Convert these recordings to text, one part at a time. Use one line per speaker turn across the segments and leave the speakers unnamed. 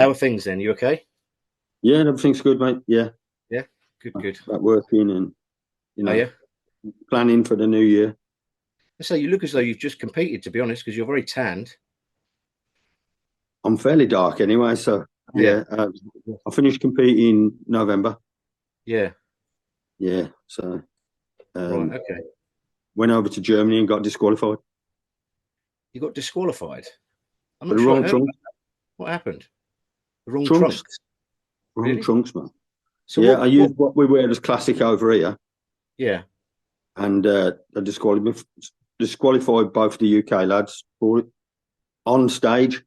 How are things then? You okay?
Yeah, everything's good, mate. Yeah,
Yeah, good, good.
back working and you
Oh
know
yeah.
planning for the new year.
So you look as though you've just competed, to be honest, because you're very tanned.
I'm fairly dark anyway, so
Oh, yeah.
yeah. I finished competing November.
Yeah.
Yeah, so
Right.
um,
Okay.
went over to Germany and got disqualified
You got disqualified. I'm
for
not
the
sure I
wrong
heard
trunks.
about that. What happened? The wrong
Trunks,
trunks.
wrong
Really?
trunks, man.
So
Yeah,
what?
I
What?
used what we wear as classic over here,
Yeah.
and I disqualified both the UK lads for it on stage.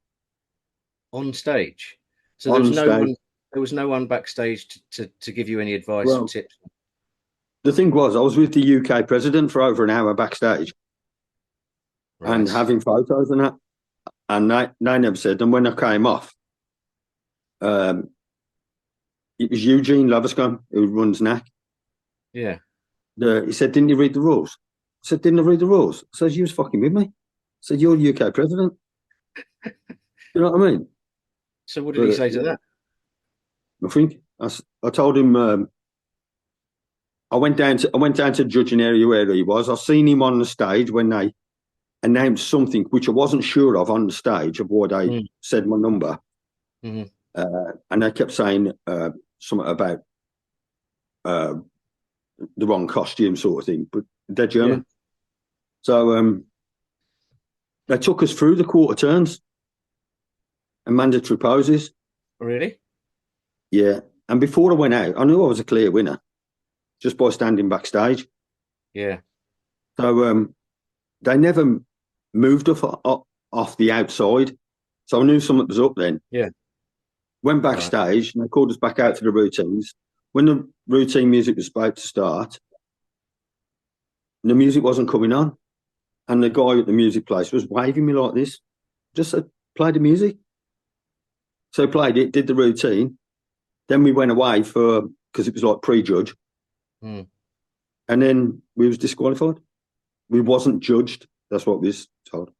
On stage. So there was
On
no
stage.
one. There was no one backstage to give you any advice or
Well,
tips.
the thing was, I was with the UK president for over an hour backstage and
Right.
having photos and that. And they never said. And when I came off, um, it was Eugene Loverscombe who runs NAC.
Yeah.
He said, "Didn't you read the rules?" I said, "Didn't I read the rules?" I said, "You was fucking with me." I said, "You're UK president." You know what I mean?
So what did he
But
say to that?
I think I told him I went down to judging area where he was. I seen him on the stage when they announced something which I wasn't sure of on the stage of what they
Mm.
said my number,
Hmm.
and they kept saying something about uh, the wrong costume sort of thing, but they're
Yeah.
German. So they took us through the quarter turns and mandatory poses.
Really?
Yeah. And before I went out, I knew I was a clear winner just by standing backstage.
Yeah.
So they never moved off the outside. So I knew something was up then.
Yeah.
Went
Right.
backstage and they called us back out to the routines. When the routine music was about to start, the music wasn't coming on. And the guy at the music place was waving me like this, just said, play the music. So I played it, did the routine. Then we went away for because it was like pre-judge,
Mm.
and then we was disqualified. We wasn't judged. That's what we was told.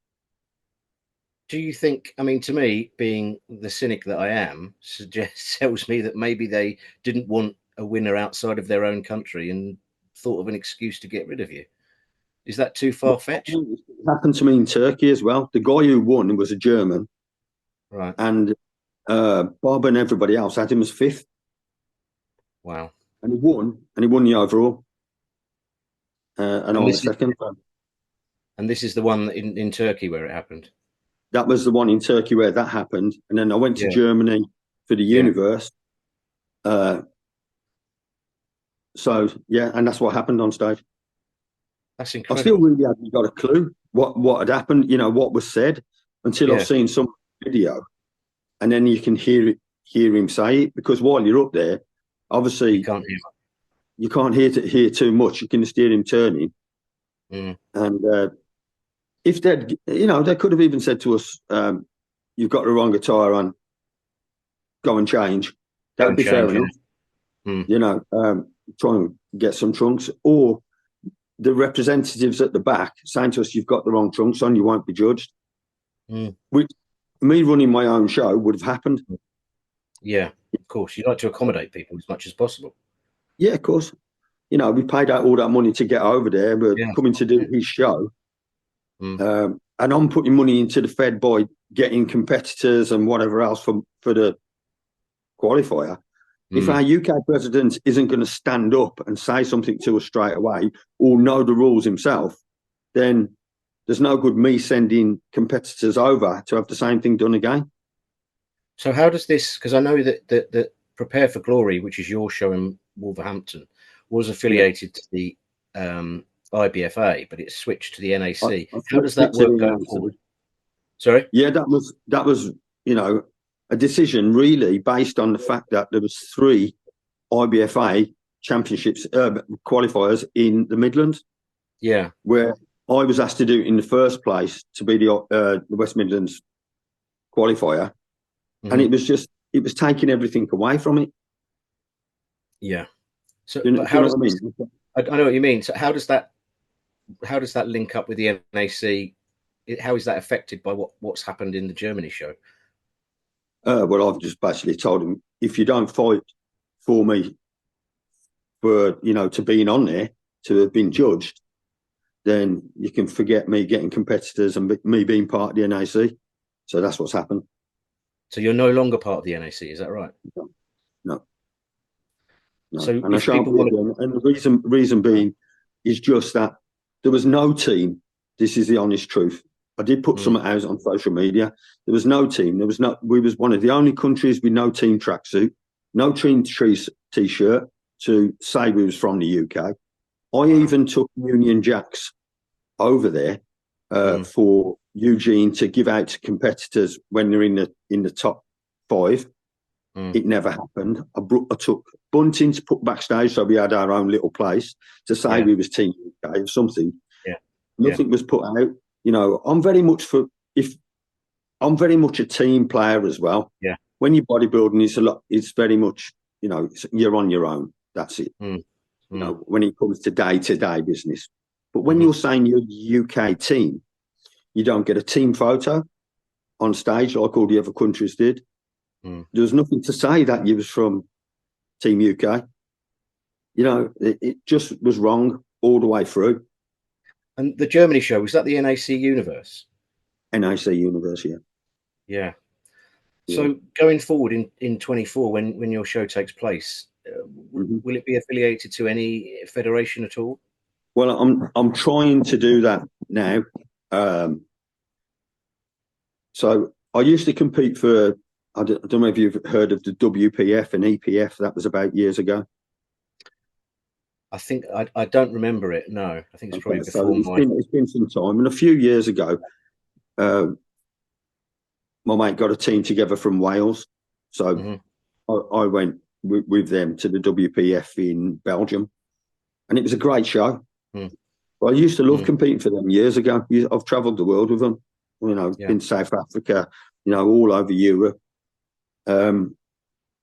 Do you think, I mean, to me, being the cynic that I am, suggests tells me that maybe they didn't want a winner outside of their own country and thought of an excuse to get rid of you? Is that too far fetched?
It happened to me in Turkey as well. The guy who won was a German,
Right.
and Bob and everybody else had him as fifth,
Wow.
and he won the overall, and I
And
was
this is
second.
the one in Turkey where it happened.
That was the one in Turkey where that happened, and then I went to
Yeah.
Germany for the
Yeah.
universe. Uh, so yeah, and that's what happened on stage.
That's
I still
incredible.
really hadn't got a clue what had happened, what was said, until I've
Yeah.
seen some video, and then you can hear him say it. Because while you're up there,
You
obviously
can't hear.
you can't hear too much. You can just hear him turning,
Mm.
and if they could have even said to us, "You've got the wrong attire on. Go and change."
Go
That'd
and
be fair
change. Yeah.
enough.
Mm.
You know, try and get some trunks, or the representatives at the back saying to us, "You've got the wrong trunks on. You won't be judged."
Mm.
Which me running my own show would have happened.
Yeah. Of course, you like to accommodate people as much as possible.
Yeah, of course. We paid out all that money to get over there. We're
Yeah.
coming to do
Yeah.
his show.
Mm.
And I'm putting money into the Fed by getting competitors and whatever else for the qualifier. If our
Mm.
UK president isn't going to stand up and say something to us straight away or know the rules himself, then there's no good me sending competitors over to have the same thing done again.
So how does this? Because I know that Prepare for Glory, which is your show in Wolverhampton, was
Yeah.
affiliated to the IBFA, but it's switched to the NAC.
I
How does
switched
that
it to
work
the
going
NAC.
forward? Sorry.
Yeah, that was a decision really based on the fact that there was three IBFA championships qualifiers in the Midlands,
Yeah.
where I was asked to do it in the first place to be the West Midlands qualifier, and
Hmm.
it was taking everything away from it.
Yeah. So,
Do
but
you
how
know
does
what I
this?
mean?
I know what you mean. So how does that? How does that link up with the NAC? How is that affected by what's happened in the Germany show?
Well, I've just basically told him, if you don't fight for me for, to being on there, to have been judged, then you can forget me getting competitors and me being part of the NAC. So that's what's happened.
So you're no longer part of the NAC, is that right?
No, no, no.
So
And I
if
shan't
people
be
want to,
again. And the reason being is just that there was no team. This is the honest truth. I did put
mm,
some out on social media. There was no team. We was one of the only countries with no team tracksuit, no team t-shirt to say we was from the UK. I
wow,
even took Union Jacks over there
mm,
for Eugene to give out to competitors when they're in the top 5.
mm,
It never happened. I took bunting to put backstage, so we had our own little place to say
yeah,
we was Team UK or something.
yeah, yeah,
Nothing was put out. I'm very much if I'm very much a team player as well.
yeah,
When you're bodybuilding, it's very much, you're on your own. That's it.
mm, mm,
When it comes to day-to-day business. But when
mm-hmm,
you're saying you're the UK team, you don't get a team photo on stage like all the other countries did.
mm.
There was nothing to say that you was from Team UK. It just was wrong all the way through.
And the Germany show, was that the NAC Universe?
NAC University.
Yeah.
Yeah.
So going forward in 24, when your show takes place,
Mm-hmm.
will it be affiliated to any federation at all?
Well, I'm trying to do that now. Um, so I used to compete for. I don't know if you've heard of the WPF and EPF. That was about years ago.
I think I don't remember it. No, I think it's probably
Okay, so
before my.
it's been some time, and a few years ago, uh, my mate got a team together from Wales, so
Mhm,
I went with them to the WPF in Belgium, and it was a great show.
mm,
Well, I used to love
mm,
competing for them years ago. I've travelled the world with them.
yeah.
Been to South Africa, all over Europe. Um,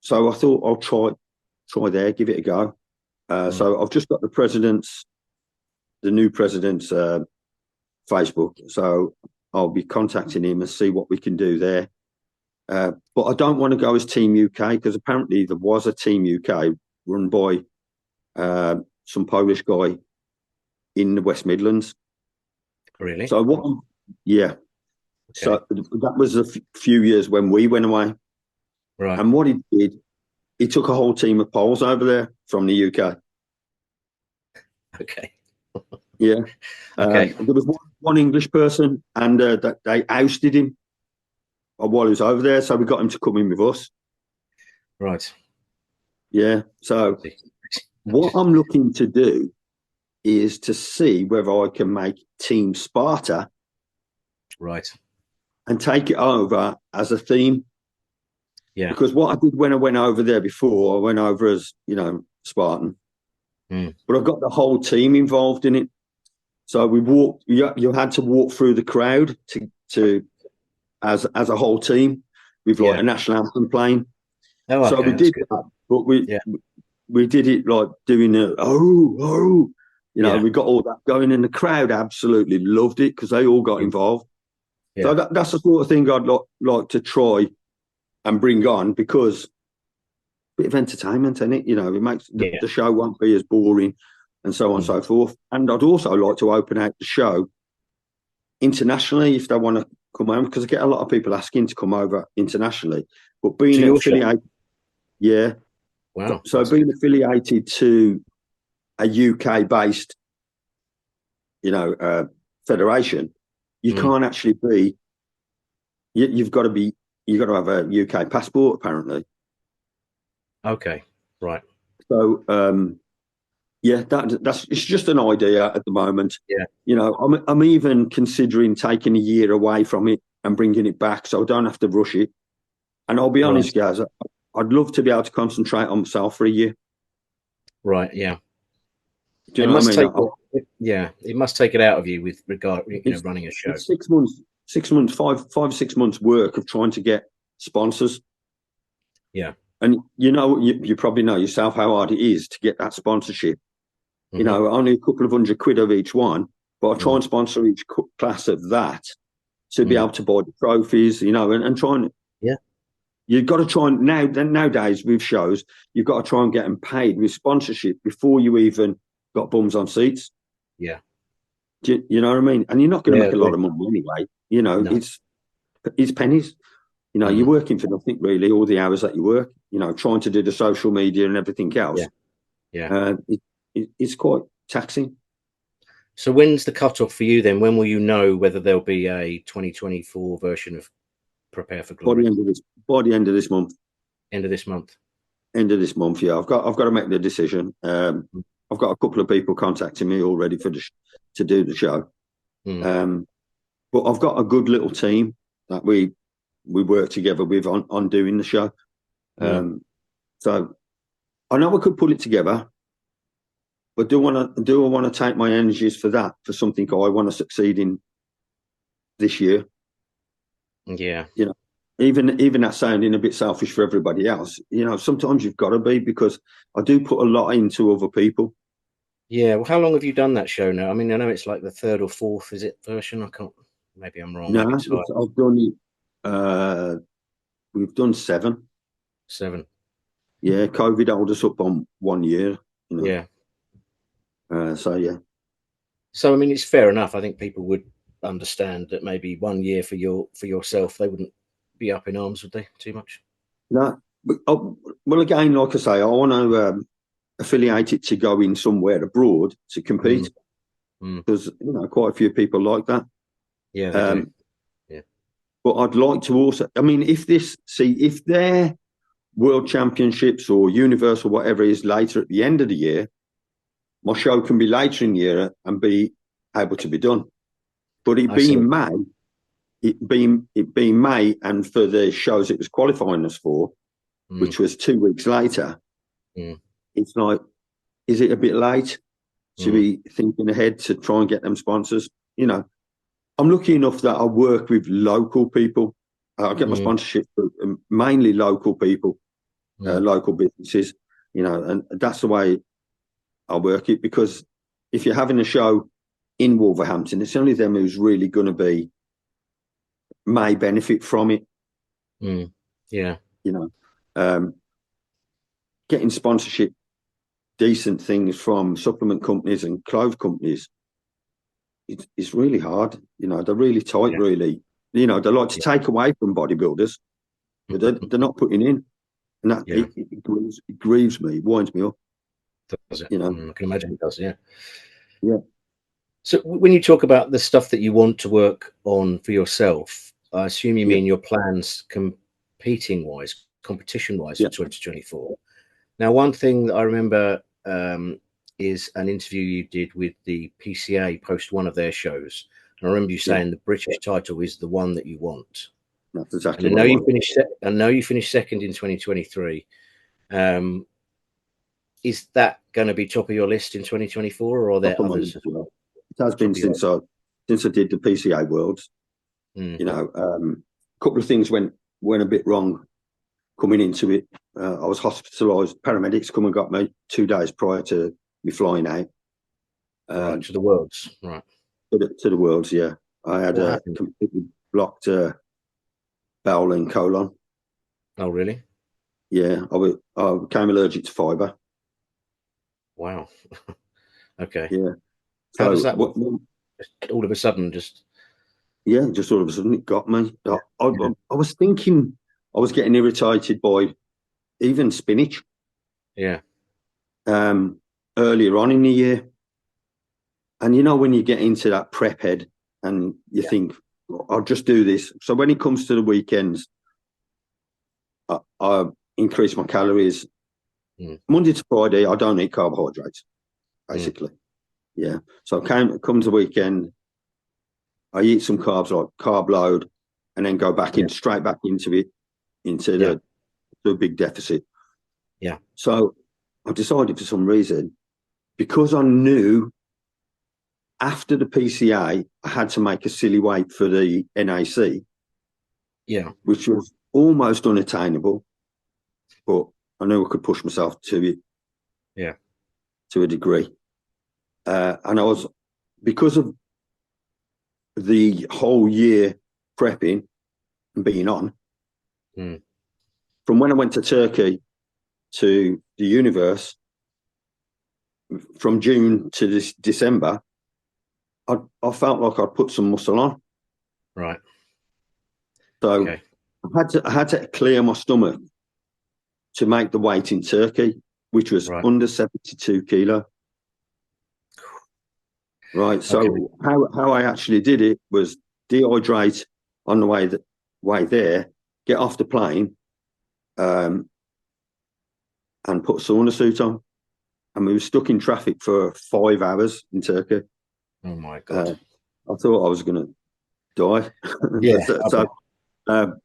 so I thought I'll try there, give it a go.
Mm,
So I've just got the new president's Facebook. So I'll be contacting him and see what we can do there. But I don't want to go as Team UK because apparently there was a Team UK run by some Polish guy in the West Midlands.
really?
So what? Yeah.
Okay.
So that was a few years when we went away.
Right.
And what he did, he took a whole team of Poles over there from the UK.
Okay.
Yeah.
Okay.
There was one English person, and they ousted him while he was over there. So we got him to come in with us.
Right.
Yeah. So what I'm looking to do is to see whether I can make Team Sparta
Right.
and take it over as a theme.
Yeah.
Because what I did when I went over there before, I went over as, Spartan,
Mm,
but I've got the whole team involved in it. So we walked, you had to walk through the crowd to as a whole team with like
yeah.
a national anthem playing.
Oh,
So
okay.
we
That's
did
good.
that, but we
Yeah.
we did it like doing the oh,
Yeah.
we got all that going, and the crowd absolutely loved it because they all got
Mm,
involved. So
yeah.
that's the sort of thing I'd like to try and bring on because a bit of entertainment in it, it makes
Yeah.
the show won't be as boring and so on and
Mm,
so forth. And I'd also like to open out the show internationally if they want to come over because I get a lot of people asking to come over internationally. But
to
being
your show.
affiliated, yeah,
Wow.
so
That's good.
being affiliated to a UK based, federation, you
Mm,
can't actually be. You've got to be. You've got to have a UK passport, apparently.
okay. Right.
So, yeah, that's it's just an idea at the moment.
Yeah.
I'm even considering taking a year away from it and bringing it back, so I don't have to rush it. And I'll be
Right.
honest, guys, I'd love to be able to concentrate on myself for a year.
Right. Yeah.
Do you
It
know what I
must
mean?
take yeah, it must take it out of you with regard,
It's
running a show.
it's 6 months, 6 months, 5 6 months work of trying to get sponsors.
Yeah.
And you probably know yourself how hard it is to get that sponsorship.
Hmm.
Only a couple of £100 of each one, but I try
Mm,
and sponsor each class of that to be
mm,
able to buy the trophies, and try and
yeah.
You've got to try and nowadays with shows, you've got to try and get them paid with sponsorship before you even got bums on seats.
Yeah.
You know what I mean? And you're not going to
Yeah.
make a lot of money anyway. You know,
No.
it's pennies. You know, you're
Mm.
working for nothing really. All the hours that you work, you know, trying to do the social media and everything
Yeah.
else.
Yeah.
It's quite taxing.
So when's the cutoff for you then? When will you know whether there'll be a 2024 version of Prepare for
By the
Glory?
end of this, by the end of this month,
End of this month.
yeah, I've got to make the decision. I've got a couple of people contacting me already to do the show.
Mm.
But I've got a good little team that we work together with on doing the show.
Mm.
So I know I could pull it together, but do I want to take my energies for something I want to succeed in this year?
Yeah.
You know, even that sounding a bit selfish for everybody else. You know, sometimes you've got to be, because I do put a lot into other people.
Yeah. Well, how long have you done that show now? I mean, I know it's like the third or fourth, is it, version? I can't. Maybe I'm wrong.
No,
Maybe it's five,
I've done it. We've done 7.
7.
Yeah, COVID held us up on 1 year. You know,
Yeah.
so yeah.
So I mean, it's fair enough. I think people would understand that maybe 1 year for yourself, they wouldn't be up in arms, would they? Too much.
No, but, well, again, like I say, I want to affiliate it to going somewhere abroad to
Mm.
compete,
Mm.
because you know quite a few people like that.
Yeah, they do.
Um,
Yeah.
but I'd like to also. I mean, if their world championships or universal whatever is later at the end of the year, my show can be later in the year and be able to be done. But
I see.
it being May, and for the shows it was qualifying us for,
Mm.
which was 2 weeks later,
Mm.
it's like, is it a bit late to
Mm.
be thinking ahead to try and get them sponsors? You know, I'm lucky enough that I work with local people. I get my
Mm.
sponsorship from mainly local people,
Mm.
local businesses, you know, and that's the way I work it, because if you're having a show in Wolverhampton, it's only them who's really going to may benefit from it,
Mm. Yeah.
you know. Um, Getting sponsorship, decent things from supplement companies and clothes companies, it's really hard. You know, they're really tight,
Yeah.
really. You know, they like to
Yeah.
take away from bodybuilders, but they're not putting in. And that
Yeah.
it grieves me, it winds me up,
Does it?
you know.
Mm, I can imagine it does. Yeah.
Yeah,
So when you talk about the stuff that you want to work on for yourself, I assume you
yeah,
mean your plans competing wise, competition wise for
yeah,
2024. Now, one thing that I remember is an interview you did with the PCA post one of their shows. And I remember you
yeah.
saying the British title is the one that you want.
That's
And
exactly
I
what
know
I
you
want.
finished. I know you finished second in 2023. Um, is that going to be top of your list in 2024, or are
Top
there
of my
others?
list as well. It has
Top
been
of your
since I did the PCA Worlds.
mm,
You know, a couple of things went a bit wrong coming into it. I was hospitalised. Paramedics come and got me 2 days prior to me flying out.
right
Um,
to the worlds, right?
to the Worlds, yeah. I had
What
a
happened?
completely blocked bowel and colon.
Oh, really?
Yeah, I became allergic to fibre.
Wow. Okay.
Yeah.
How does
So
that work? Just all of a sudden, just
yeah, just all of a sudden it got me.
yeah, yeah,
I was thinking I was getting irritated by even spinach
yeah,
um, earlier on in the year. And you know, when you get into that prep head and you
yeah.
think, "Well, I'll just do this." So when it comes to the weekends, I increase my calories.
Mm,
Monday to Friday, I don't eat carbohydrates,
mm,
basically. Yeah. So comes the weekend, I eat some carbs, like carb load, and then go back
yeah,
in straight back into it, into
yeah,
the big deficit.
yeah,
So I decided for some reason, because I knew after the PCA, I had to make a silly weight for the NAC,
yeah,
which was almost unattainable, but I knew I could push myself to it
yeah.
to a degree. And I was, because of the whole year prepping and being on,
Mm,
from when I went to Turkey to the universe, from June to this December, I felt like I'd put some muscle on.
Right.
So
Okay.
I had to clear my stomach to make the weight in Turkey, which was
Right.
under 72 kilo. Right.
Okay.
So how I actually did it was dehydrate on the way there, get off the plane, and put a sauna suit on. And we were stuck in traffic for 5 hours in Turkey.
Oh my
Uh,
God.
I thought I was going to die.
Yeah.
so
I
so,
bet.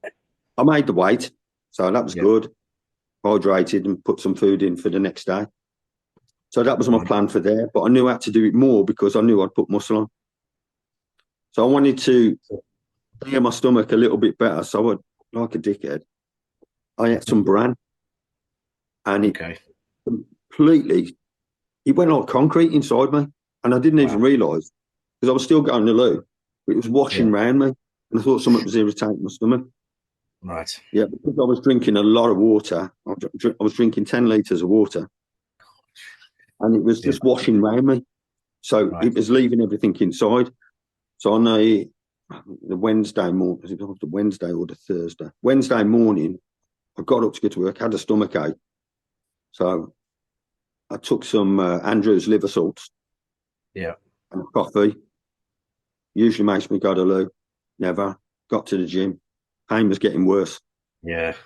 I made the weight. So that was
Yeah.
good. Hydrated and put some food in for the next day. So that was my
Right.
plan for there. But I knew I had to do it more because I knew I'd put muscle on. So I wanted to clear my stomach a little bit better. So I, like a dickhead, I ate some bran and it
Okay.
completely, it went like concrete inside me. And I didn't
Wow.
even realise because I was still going to the loo. It was
Yeah.
washing round me. And I thought something was irritating my stomach.
Right.
Yeah, because I was drinking a lot of water. I was drinking 10 litres of water and it was
Yeah.
just washing round me. So
Right.
it was leaving everything inside. So on the Wednesday morning, was it the Wednesday or the Thursday? Wednesday morning, I got up to go to work, had a stomach ache. So I took some Andrew's liver salts
Yeah.
and a coffee. Usually makes me go to the loo. Never. Got to the gym. Pain was getting worse.
Yeah.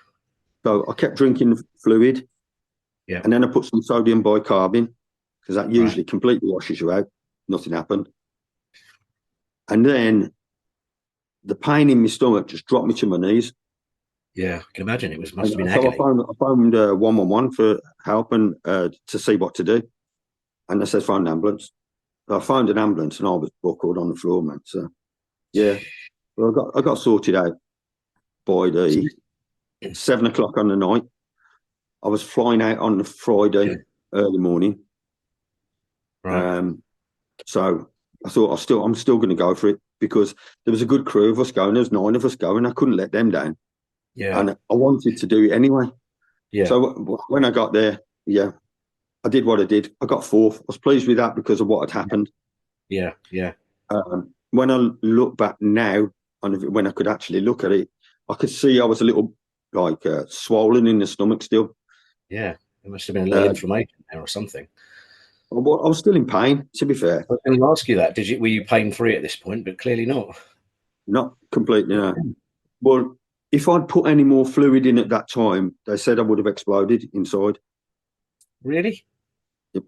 So I kept drinking fluid
Yeah.
and then I put some sodium bicarbonate because that
Right.
usually completely washes you out. Nothing happened. And then the pain in my stomach just dropped me to my knees.
Yeah. I can imagine it must have been
And so
agony.
I phoned 111 for help and to see what to do. And they said, find an ambulance. So I found an ambulance and I was buckled on the floor, man. So, yeah, well, I got sorted out by
So,
the 7 o'clock on the night. I was flying out on the
yeah.
Friday early morning.
Right.
Um, so I thought I'm still going to go for it because there was a good crew of us going. There was 9 of us going. I couldn't let them down.
Yeah.
And I wanted to do it anyway.
Yeah.
So when I got there, yeah, I did what I did. I got fourth. I was pleased with that because of what had happened.
Yeah. Yeah.
When I look back now, and when I could actually look at it, I could see I was a little like swollen in the stomach still.
Yeah. There must have been a little
Uh,
inflammation there or something.
I was still in pain, to be fair.
I was going to ask you that. Were you pain free at this point? But clearly not.
Not completely, no. Well, if I'd put any more fluid in at that time, they said I would have exploded inside.
Really?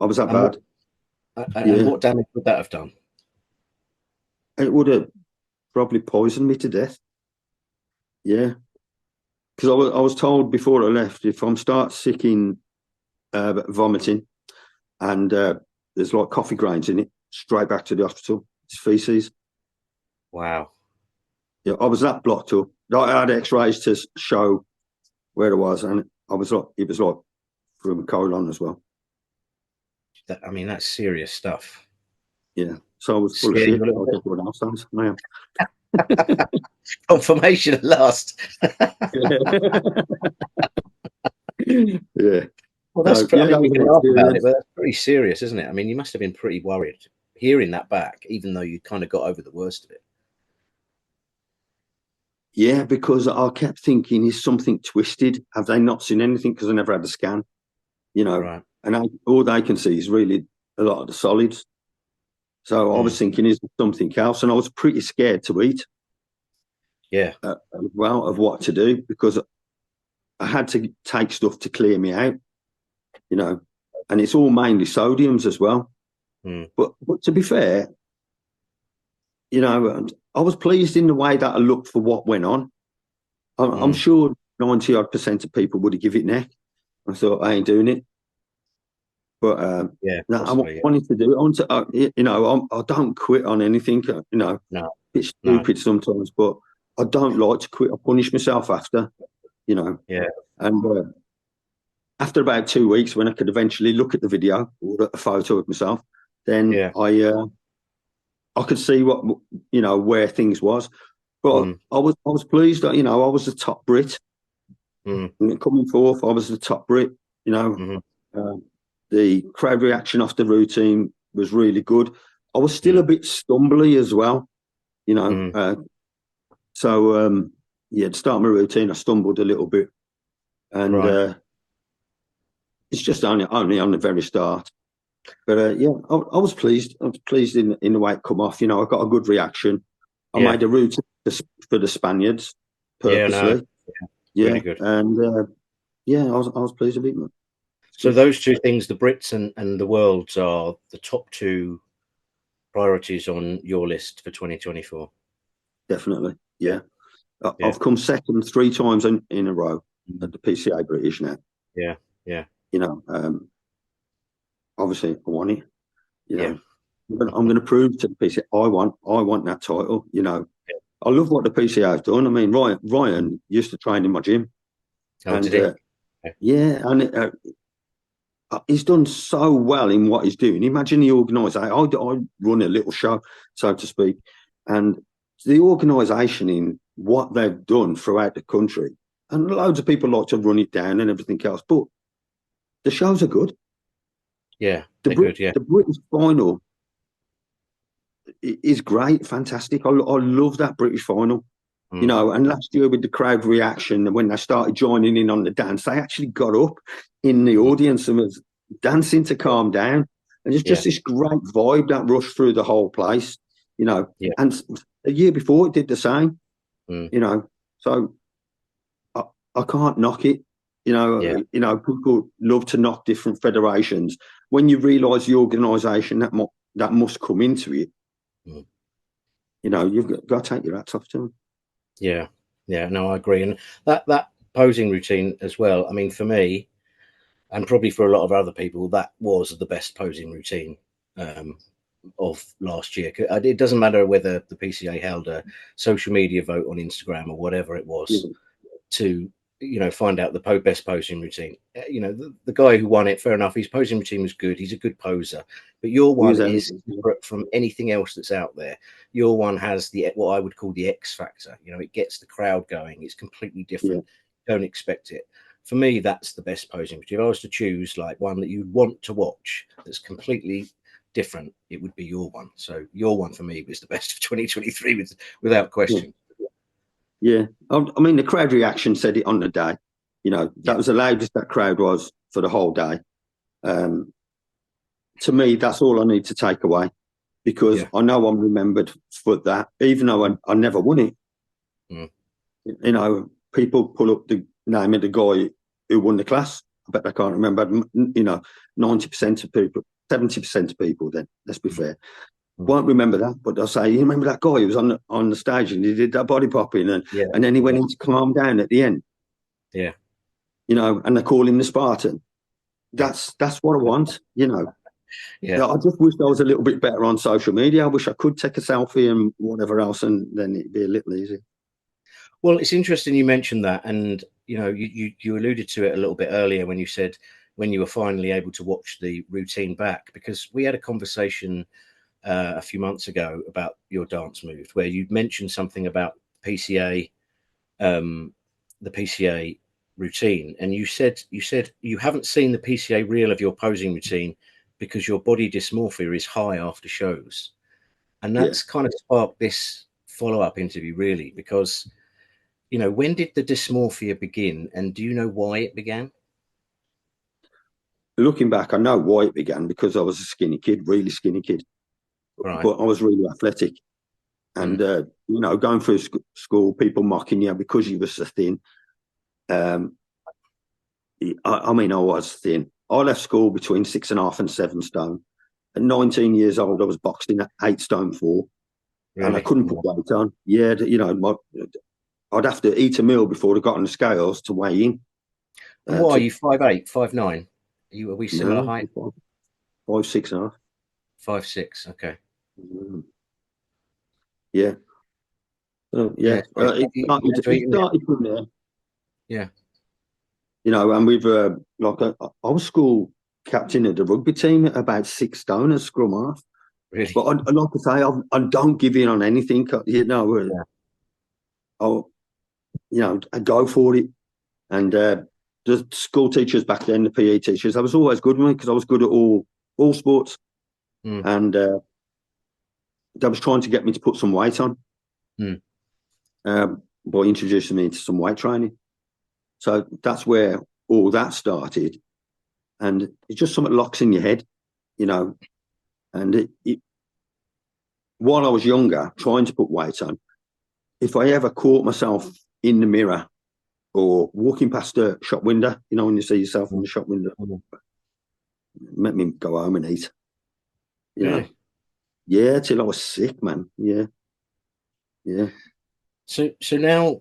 I was that
And what
bad.
and
Yeah.
what damage would that have done?
It would have probably poisoned me to death. Yeah. Because I was told before I left, if I'm start sicking, vomiting, and there's like coffee grains in it, straight back to the hospital. It's feces.
Wow.
Yeah, I was that blocked up. I had X-rays to show where I was, and I was like, it was like from colon as well.
I mean, that's serious stuff.
Yeah, so I was full of
Scare you
shit
a little
like
bit.
everyone else does. I am.
Confirmation at last.
Yeah.
Well,
So
I
yeah,
mean,
that
we
was
can
my
laugh about it,
experience.
but that's pretty serious, isn't it? I mean, you must have been pretty worried hearing that back, even though you kind of got over the worst of it.
Yeah, because I kept thinking, is something twisted? Have they not seen anything? Because I never had a scan, you know,
Right.
and all they can see is really a lot of the solids. So I was
Mm.
thinking, is there something else? And I was pretty scared to eat
Yeah.
as well of what to do because I had to take stuff to clear me out, you know, and it's all mainly sodiums as well.
Mm.
But to be fair, you know, I was pleased in the way that I looked for what went on. I'm
Mm.
sure 90% of people would have give it neck. I thought I ain't doing it, but
Yeah.
no, I
Possibly. Yeah.
wanted to do it. I want to, you know, I don't quit on anything. You know,
No.
it's
No.
stupid sometimes, but I don't like to quit. I punish myself after, you know,
Yeah.
and after about 2 weeks, when I could eventually look at the video or a photo of myself, then
Yeah.
I could see what, you know, where things was. But
Mm.
I was pleased that, you know, I was the top Brit.
Mm,
And coming fourth, I was the top Brit. You know,
mm,
uh, the crowd reaction off the routine was really good. I was still a
mm,
bit stumbly as well. You know,
mm.
yeah, to start my routine, I stumbled a little bit, and
Right.
it's just only on the very start. But yeah, I was pleased. I was pleased in the way it come off. You know, I got a good reaction. I
Yeah.
made a route for the Spaniards
Yeah. No.
purposely. Yeah,
Really good.
and yeah, I was pleased with it, man. It's
So
good.
those two things, the Brits and the worlds, are the top two priorities on your list for 2024.
Definitely.
Yeah.
Yeah.
Yeah.
I've come second 3 times in a row
Mm.
at the PCA British now.
Yeah. Yeah.
You know, obviously I want it. You
Yeah.
know, I'm going to prove to the PCA I want that title. You know, I love what the PCA have done. I mean, Ryan used to train in my gym,
Oh, did
and
he? Yeah.
yeah, and he's done so well in what he's doing. Imagine the organisation. I run a little show, so to speak, and the organisation in what they've done throughout the country. And loads of people like to run it down and everything else, but the shows are good.
Yeah. They're good. Yeah.
The British final is great, fantastic. I love that British final. You
Mm.
know, and last year with the crowd reaction, when they started joining in on the dance, they actually got up in the
Mm.
audience and was dancing to calm down. And it's
Yeah.
just this great vibe that rushed through the whole place, you know.
Yeah.
And the year before it did the same,
Mm.
you know. So I, I can't knock it.
Yeah.
People love to knock different federations. When you realise the organisation that must come into it,
Mm.
you've got to take your hats off to them.
Yeah. Yeah. No, I agree. And that posing routine as well. I mean, for me, and probably for a lot of other people, that was the best posing routine um, of last year. It doesn't matter whether the PCA held a social media vote on Instagram or whatever it was
Yeah,
to find out the best posing routine. The guy who won it, fair enough, his posing routine was good, he's a good poser, but your
he
one
was
is
elegant.
separate from anything else that's out there. Your one has the what I would call the X factor. It gets the crowd going, it's completely
Yeah.
different, don't expect it. For me, that's the best posing routine. If I was to choose like one that you want to watch that's completely different, it would be your one. So your one for me was the best of 2023 without
Yeah.
question.
Yeah, I mean, the crowd reaction said it on the day.
Yeah.
That was the loudest that crowd was for the whole day. Um, to me, that's all I need to take away because
Yeah.
I know I'm remembered for that, even though I never won it.
Mm.
People pull up the name of the guy who won the class. I bet they can't remember. 90% of people, 70% of people. Then let's be
Mm.
fair,
Mm.
won't remember that, but they'll say, "You remember that guy who was on the stage and he did that body popping and
Yeah.
and then he went
Yeah.
in to calm down at the end."
Yeah.
And they call him the Spartan.
Yeah.
That's what I want.
Yeah.
I just wish I was a little bit better on social media. I wish I could take a selfie and whatever else, and then it'd be a little easier.
Well, it's interesting you mentioned that, and you alluded to it a little bit earlier when you said when you were finally able to watch the routine back, because we had a conversation a few months ago about your dance move, where you'd mentioned something about PCA, um, the PCA routine, and you said you haven't seen the PCA reel of your posing routine because your body dysmorphia is high after shows, and
Yeah.
that's kind of sparked this follow-up interview really, because when did the dysmorphia begin, and do you know why it began?
Looking back, I know why it began because I was a skinny kid, really skinny kid,
Right.
but I was really athletic. And,
Mm.
going through school, people mocking you because you were so thin. Um, I mean, I was thin. I left school between 6.5 and 7 stone. At 19 years old, I was boxing at 8 stone 4, and I
Really?
couldn't put
Mm.
weight on. Yeah, I'd have to eat a meal before I got on the scales to weigh in.
And what are
To
you, 5'8", 5'9"? Are we similar
no,
height?
5, 6.5.
5'6". Okay.
Yeah,
Yeah.
yeah.
So you had to
It
eat a meal.
started from there.
Yeah.
And we've I was school captain of the rugby team at about 6 stone as scrum half. But
Really.
like I say, I don't give in on anything.
Yeah.
I'll I go for it. And the school teachers back then, the PE teachers, I was always good with me because I was good at all sports.
Mm.
And they was trying to get me to put some weight on by introducing me to some weight training. So that's where all that started. And it's just something locks in your head, you know. And while I was younger, trying to put weight on, if I ever caught myself in the mirror or walking past a shop window, you know, when you see yourself in the shop window, let me go home and eat. You know,
Really?
yeah, till I was sick, man. Yeah, yeah.
So now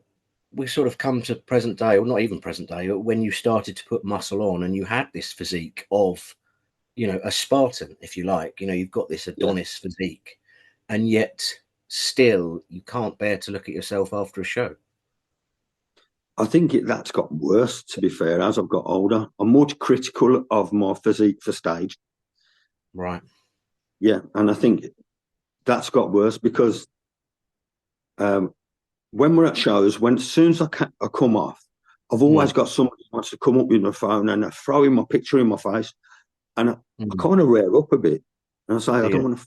we sort of come to present day, or not even present day, when you started to put muscle on and you had this physique of, you know, a Spartan, if you like. You know, you've got this
Yeah.
Adonis physique, and yet still you can't bear to look at yourself after a show.
I think that's got worse, to be fair, as I've got older. I'm more critical of my physique for stage.
Right.
Yeah, and I think that's got worse because when we're at shows, when as soon as I come off, I've always got somebody who wants to come up with my phone and they're throwing my picture in my face, and I kind of rear up a bit, and I say, I don't want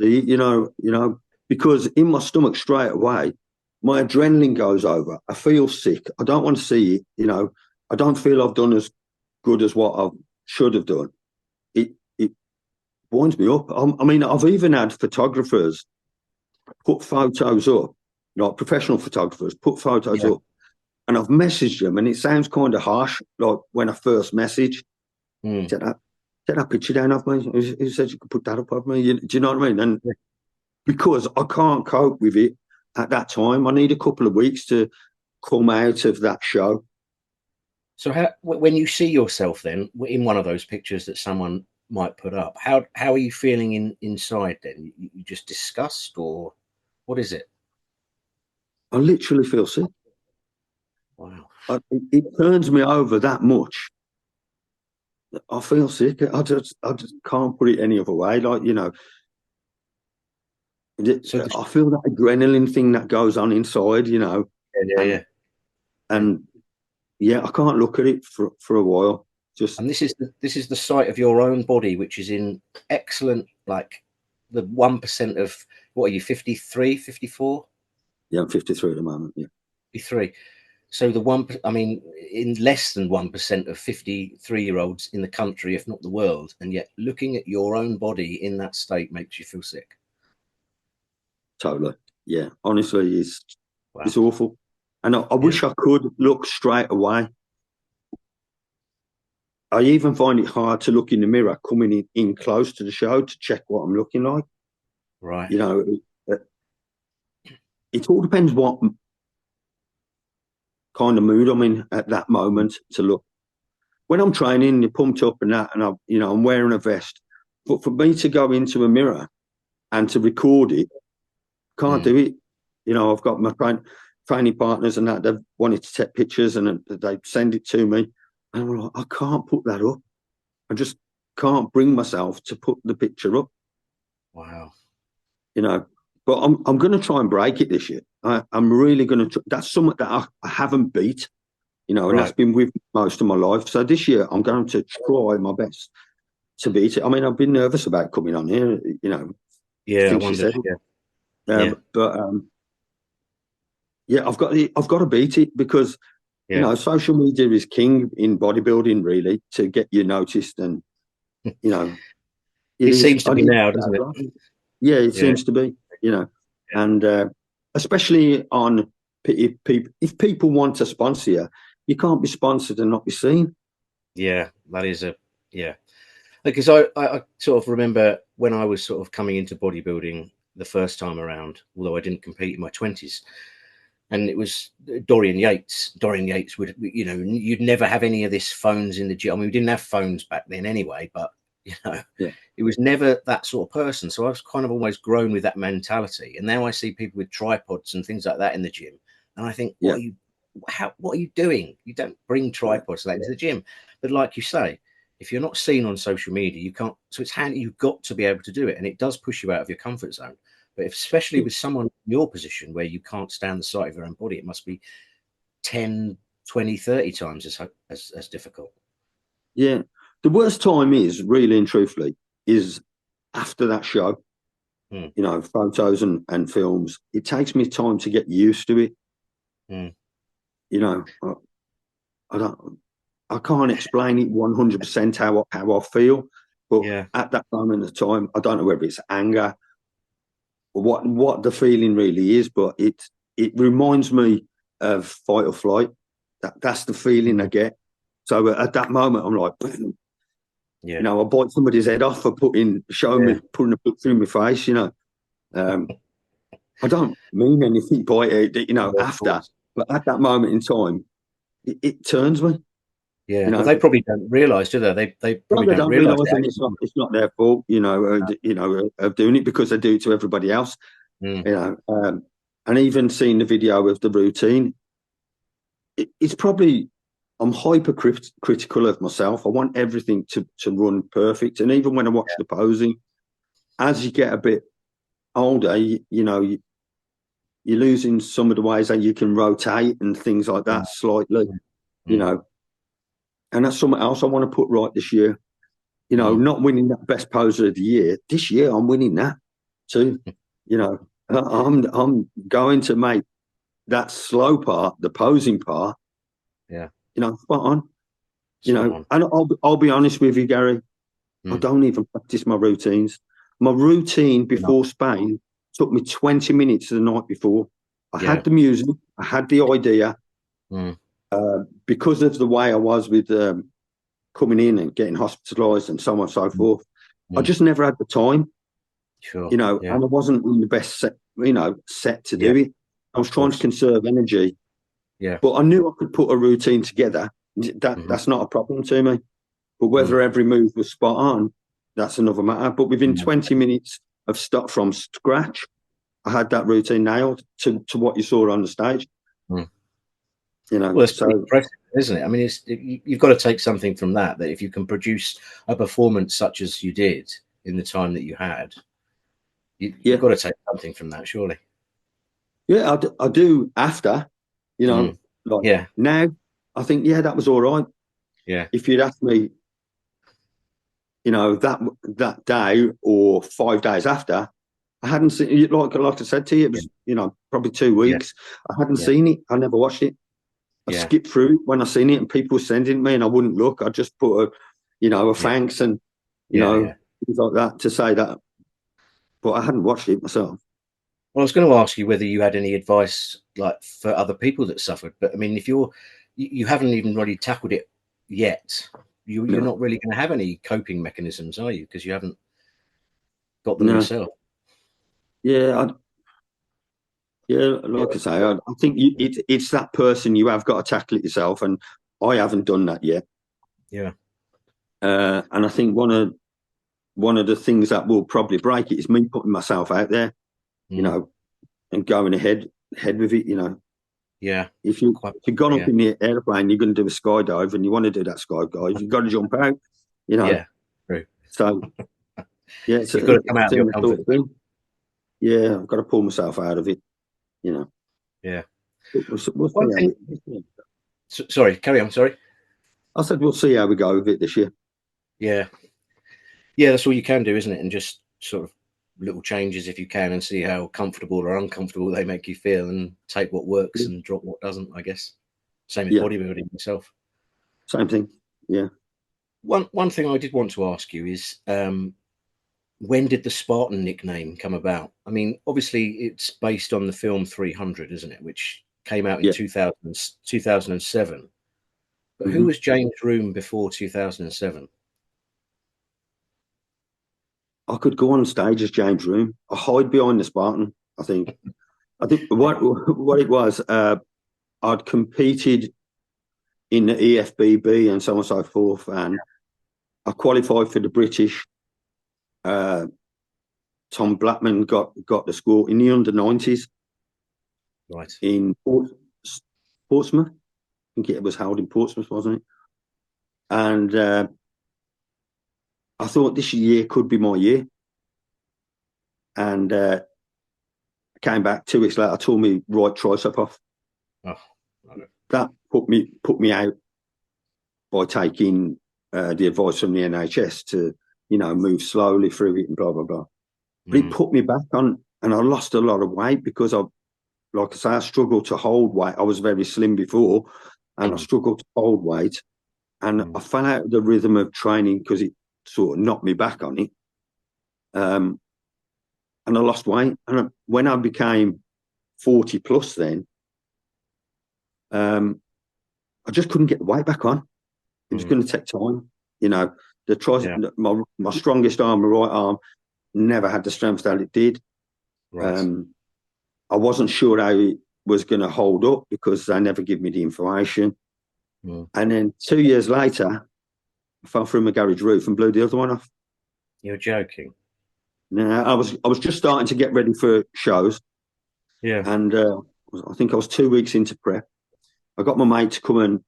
to, you know, because in my stomach straight away, my adrenaline goes over. I feel sick. I don't want to see it. You know, I don't feel I've done as good as what I should have done. It winds me up. I mean, I've even had photographers put photos up, like professional photographers put photos
Yeah.
up, and I've messaged them, and it sounds kind of harsh, like when I first messaged, take that picture down of me. He said you could put that up of me. Do you know what I mean? And because I can't cope with it at that time, I need a couple of weeks to come out of that show.
So how, when you see yourself then in one of those pictures that someone might put up, how are you feeling inside then? You just disgust, or what is it?
I literally feel sick.
Wow.
It turns me over that much. I feel sick. I just can't put it any other way. Like, you know,
So
I feel that adrenaline thing that goes on inside, you know, and
yeah.
and yeah, I can't look at it for a while. Just
And this is the sight of your own body, which is in excellent, like the 1% of, what are you, 53, 54?
yeah, I'm 53 at the moment. Yeah,
53. So the one, I mean, in less than 1% of 53-year-olds in the country, if not the world, and yet looking at your own body in that state makes you feel sick.
totally. Yeah, honestly,
Wow.
it's awful, and I
Yeah.
wish I could look straight away. I even find it hard to look in the mirror coming in close to the show to check what I'm looking like.
Right.
You know, it all depends what kind of mood I'm in at that moment to look. When I'm training, you're pumped up and that, and I'm wearing a vest. But for me to go into a mirror and to record it, can't do it. You know, I've got my training partners and that, they've wanted to take pictures and they send it to me. And I'm like, I can't put that up. I just can't bring myself to put the picture up,
Wow.
you know. But I'm going to try and break it this year. I'm really going to. That's something that I haven't beat, you know, and that's
Right.
been with me most of my life. So this year I'm going to try my best to beat it. I mean, I've been nervous about coming on here, you know,
Yeah, I
things you
wondered.
said.
Yeah. Yeah.
But yeah, I've got to beat it because you
Yeah.
know social media is king in bodybuilding, really, to get you noticed, and you know it
It
is.
seems to be now, doesn't it?
Yeah, it
Yeah.
seems to be, you know,
Yeah.
and especially on if people want to sponsor you, you can't be sponsored and not be seen.
Yeah. That is a, yeah. Because I sort of remember when I was sort of coming into bodybuilding the first time around, although I didn't compete in my 20s, and it was Dorian Yates. Dorian Yates would, you know, you'd never have any of this phones in the gym. I mean, we didn't have phones back then anyway, but you know,
Yeah,
it was never that sort of person. So I was kind of almost grown with that mentality. And now I see people with tripods and things like that in the gym, and I think,
yeah,
what are you doing? You don't bring
yeah,
tripods like to the gym. But like you say, if you're not seen on social media, you can't. So it's handy. You've got to be able to do it, and it does push you out of your comfort zone. But especially
yeah,
with someone in your position where you can't stand the sight of your own body, it must be 10, 20, 30 times as difficult.
Yeah. The worst time is, really and truthfully, is after that show.
Mm.
You know, photos and films. It takes me time to get used to it.
Mm.
You know, I don't, I can't explain it 100% how I feel, but
Yeah.
at that moment of time, I don't know whether it's anger or what the feeling really is, but it reminds me of fight or flight. That's the feeling I
Mm.
get. So at that moment, I'm like,
Yeah.
you know, I bite somebody's head off for putting
Yeah.
a foot through my face. You know, um, I don't mean anything by it, you know,
Yeah, of
after,
course.
but at that moment in time, it turns me. You
Yeah. Well,
know,
they probably don't realise, do they? They
well,
probably
they
don't
don't
realise
realise,
it
and
actually.
it's not their fault. You know, of doing it because they do it to everybody else.
Mm.
You know, and even seeing the video of the routine, it's probably I'm hypercritical of myself. I want everything to run perfect, and even when I watch the posing, as you get a bit older, you know, you're losing some of the ways that you can rotate and things like
Mm.
that slightly.
Mm.
You
Mm.
know, and that's something else I want to put right this year. You know,
Mm.
not winning that best poser of the year this year. I'm winning that too. You know, I'm going to make that slow part, the posing part.
Yeah.
You know, spot on. You
Spot
know,
on.
and I'll be honest with you, Gary. I
Mm.
don't even practice my routines. My routine
You're not.
before Spain took me 20 minutes the night before. I
Yeah.
had the music, I had the idea.
Mm.
Because of the way I was with coming in and getting hospitalised and so on and so
Mm.
forth, I
Mm.
just never had the time,
Sure.
you know,
Yeah.
and I wasn't in the best set, set to
Yeah.
do it. I was
Of
trying to
course.
conserve energy,
Yeah.
but I knew I could put a routine together.
Hmm.
That's not a problem to me. But
Mm.
whether every move was spot on, that's another matter. But within
Mm.
20 minutes of start from scratch, I had that routine nailed to what you saw on the stage.
Mm.
You know,
Well, it's pretty
so
impressive, isn't it? I mean, you've got to take something from that. That if you can produce a performance such as you did in the time that you had, you've
yeah,
got to take something from that, surely.
yeah, I do after,
Mm.
like
Yeah.
now, I think, yeah, that was all right.
Yeah.
If you'd asked me, that day or 5 days after, I hadn't seen it. Like I said to you, it
Yeah.
was, probably two
Yeah.
weeks. I hadn't
Yeah.
seen it. I never watched it. I
Yeah.
skipped through it when I seen it and people were sending me and I wouldn't look. I just put a
Yeah.
thanks and, you
Yeah. Yeah.
know, things like that to say that. But I hadn't watched it myself.
Well, I was going to ask you whether you had any advice, like for other people that suffered. But I mean, if you haven't even really tackled it yet, you're
No,
not really going to have any coping mechanisms, are you? Because you haven't got them
no.
yourself.
Yeah, yeah,
Yeah.
like I say, I think it's that person you have got to tackle it yourself. And I haven't done that yet.
Yeah.
And I think one of the things that will probably break it is me putting myself out there, you
Mm.
know, and going ahead with it.
Yeah. Quite.
If you've gone up
Yeah.
in the airplane, you're going to do a skydive, and you want to do that skydive, you've got to jump out. You know,
Yeah. True.
so yeah,
You've got to come
it's a
out of your
similar
comfort
sort of
zone.
thing. Yeah, I've got to pull myself out of it. You know,
Yeah.
but we'll
One
see how
thing. Sorry. Carry on. Sorry.
I said we'll see how we go with it this year.
Yeah. Yeah. That's all you can do, isn't it? And just sort of little changes if you can, and see how comfortable or uncomfortable they make you feel, and take what works and drop what doesn't. I guess. Same with
Yeah,
bodybuilding itself.
same thing. Yeah.
One thing I did want to ask you is, when did the Spartan nickname come about? I mean, obviously it's based on the film 300, isn't it? Which came out in
Yeah.
2007. But who
Hmm.
was James Room before 2007?
I could go on stage as James Room. I hide behind the Spartan. I think. I think what it was. I'd competed in the EFBB and so on and so forth, and I qualified for the British. Uh, Tom Blackman got the score in the under 90s
Right.
in Portsmouth. I think it was held in Portsmouth, wasn't it? And I thought this year could be my year. And came back 2 weeks later, I tore my right tricep off.
Oh, no.
that put me out by taking the advice from the NHS to, move slowly through it and blah blah blah. But it
Mm,
put me back on, and I lost a lot of weight because like I say, I struggled to hold weight. I was very slim before, and I
mm,
struggled to hold weight, and I
mm,
fell out of the rhythm of training because it sort of knocked me back on it. Um, and I lost weight, and when I became 40 plus, then um, I just couldn't get the weight back on. It was
mm.
going to take time. You know,
Yeah.
my strongest arm, my right arm, never had the strength that it did.
Right.
Um, I wasn't sure how it was going to hold up because they never give me the information.
Mm.
And then 2 years later, I fell through my garage roof and blew the other one off.
You're joking.
Now I was just starting to get ready for shows,
Yeah.
and I think I was 2 weeks into prep. I got my mate to come and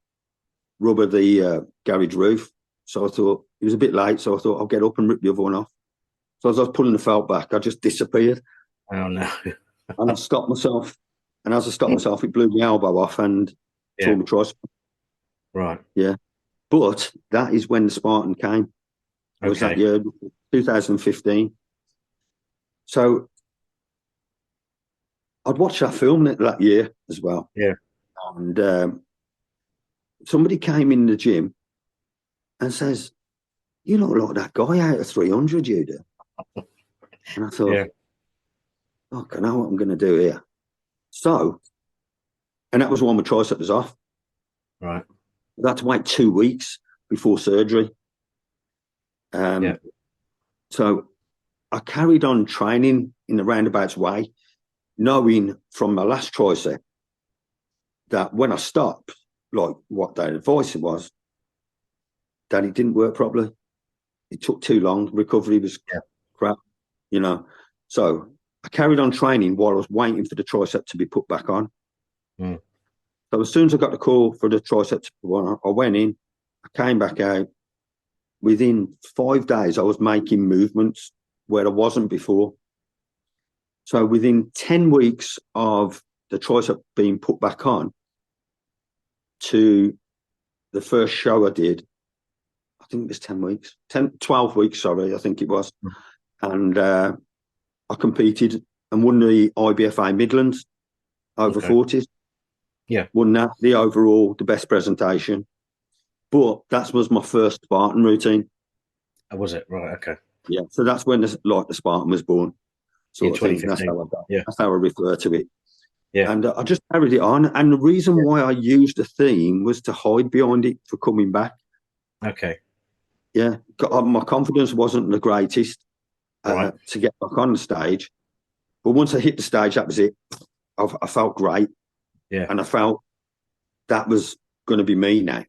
rubber the garage roof. So I thought it was a bit late, so I thought I'll get up and rip the other one off. So as I was pulling the felt back, I just disappeared,
Oh no.
and I stopped myself. And as I stopped myself, it blew my elbow off and tore
Yeah.
my tricep.
Right.
Yeah, but that is when the Spartan came. It was that
Okay.
year, 2015. So I'd watched that film that year as well,
Yeah.
and somebody came in the gym and says, "You look like that guy out of 300, you do." And I
Yeah.
thought, "Oh, I know what I'm going to do here." So, and that was when my tricep was off.
Right.
I had to wait 2 weeks before surgery.
Yeah.
Um, so I carried on training in the roundabouts way, knowing from my last tricep that when I stopped, like what their advice was, that it didn't work properly. It took too long. Recovery was
Yeah.
crap, you know. So I carried on training while I was waiting for the tricep to be put back on.
Mm.
So as soon as I got the call for the tricep to put on, I went in, I came back out. Within 5 days, I was making movements where I wasn't before. So within 10 weeks of the tricep being put back on to the first show I did, I think it was 10 weeks, 12 weeks, sorry, I think it was.
Mm.
And I competed and won the IBFA Midlands over
Okay.
40s,
Yeah.
won that, the overall, the best presentation. But that was my first Spartan routine.
Oh, was it? Right. Okay.
Yeah. So that's when the Spartan was born,
In
sort of thing.
2015. Yeah.
That's how I refer to it.
Yeah.
And I just carried it on. And the reason why I used the theme was to hide behind it for coming back.
Okay.
Yeah. My confidence wasn't the greatest
Right.
to get back on the stage. But once I hit the stage, that was it. I felt great.
Yeah.
And I felt that was going to be me now.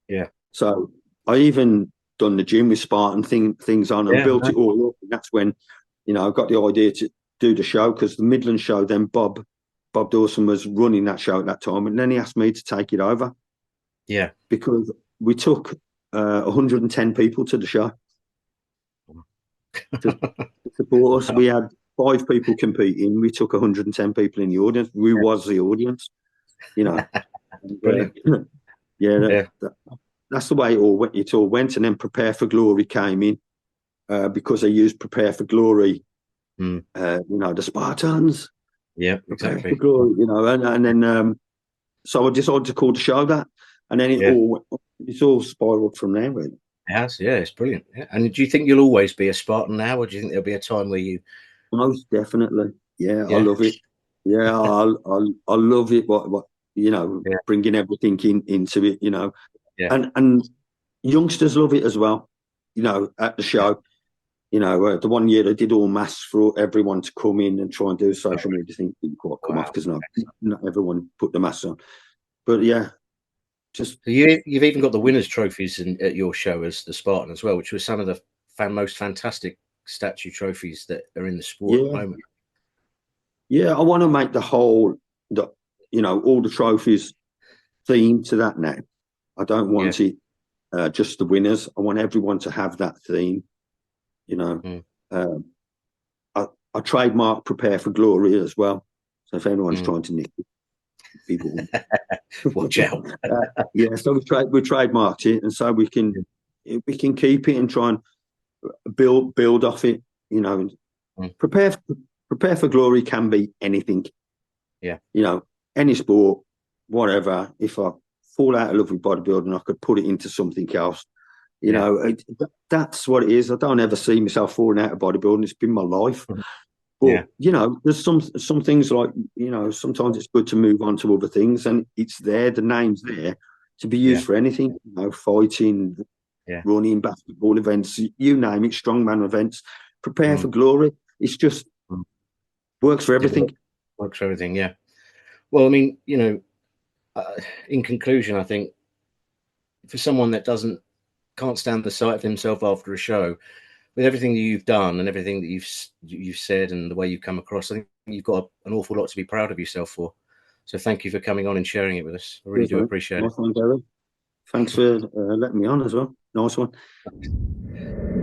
Yeah.
So I even done the gym with Spartan things on and
Yeah.
built
No.
it all up. And that's when, I got the idea to do the show because the Midlands show, then Bob Dawson was running that show at that time. And then he asked me to take it over
Yeah.
because we took 110 people to the show to support us.
Wow.
We had 5 people competing. We took 110 people in the audience. We was the audience, you know. And,
Brilliant.
yeah,
Yeah.
that's the way it all went. And then Prepare for Glory came in because they used Prepare for Glory,
Mm.
the Spartans,
Yeah.
Prepare for
Exactly.
Glory, and then so I decided to call the show that, and then
Yeah.
it's all spiraled from there, really.
It has. Yeah. It's brilliant. Yeah. And do you think you'll always be a Spartan now, or do you think there'll be a time where you?
Most definitely, yeah, I
Yeah.
love it. Yeah, I love it. What
Yeah.
bringing everything into it,
Yeah.
and youngsters love it as well. At the
Yeah.
show. The one year they did all masks for everyone to come in and try and do a
Oh,
social media thing. Didn't quite come off
wow.
because not everyone put the masks on. But yeah, just
So you've even got the winners' trophies at your show as the Spartan as well, which was some of the most fantastic statue trophies that are in the sport at the
yeah,
moment.
yeah. I want to make all the trophies themed to that now. I don't
Yeah.
want it just the winners. I want everyone to have that theme. You know,
Mm.
um, I trademark Prepare for Glory as well. So if anyone's
Mm.
trying to nick it, people.
Watch out.
Yeah, so we trademarked it, and so we can keep it and try and build off it. You know,
Mm.
prepare prepare for glory can be anything.
Yeah.
You know, any sport, whatever. If I fall out of love with bodybuilding, I could put it into something else. You
Yeah.
know, that's what it is. I don't ever see myself falling out of bodybuilding. It's been my life.
Mhm.
But
Yeah.
you know, there's some things like, you know, sometimes it's good to move on to other things, and it's there. The name's there to be
Yeah.
used for anything. You know, fighting,
Yeah.
running, basketball events, you name it, strongman events. Prepare for
Mm.
glory. It's just
Mm.
works for
It
everything.
works for everything. Yeah. Well, I mean, uh, in conclusion, I think for someone that can't stand the sight of himself after a show, with everything that you've done and everything that you've said and the way you've come across, I think you've got an awful lot to be proud of yourself for. So thank you for coming on and sharing it with us. I really
Cheers,
do
mate.
appreciate
Nice one, Gary. Thanks for letting me on as well. Nice one.
it.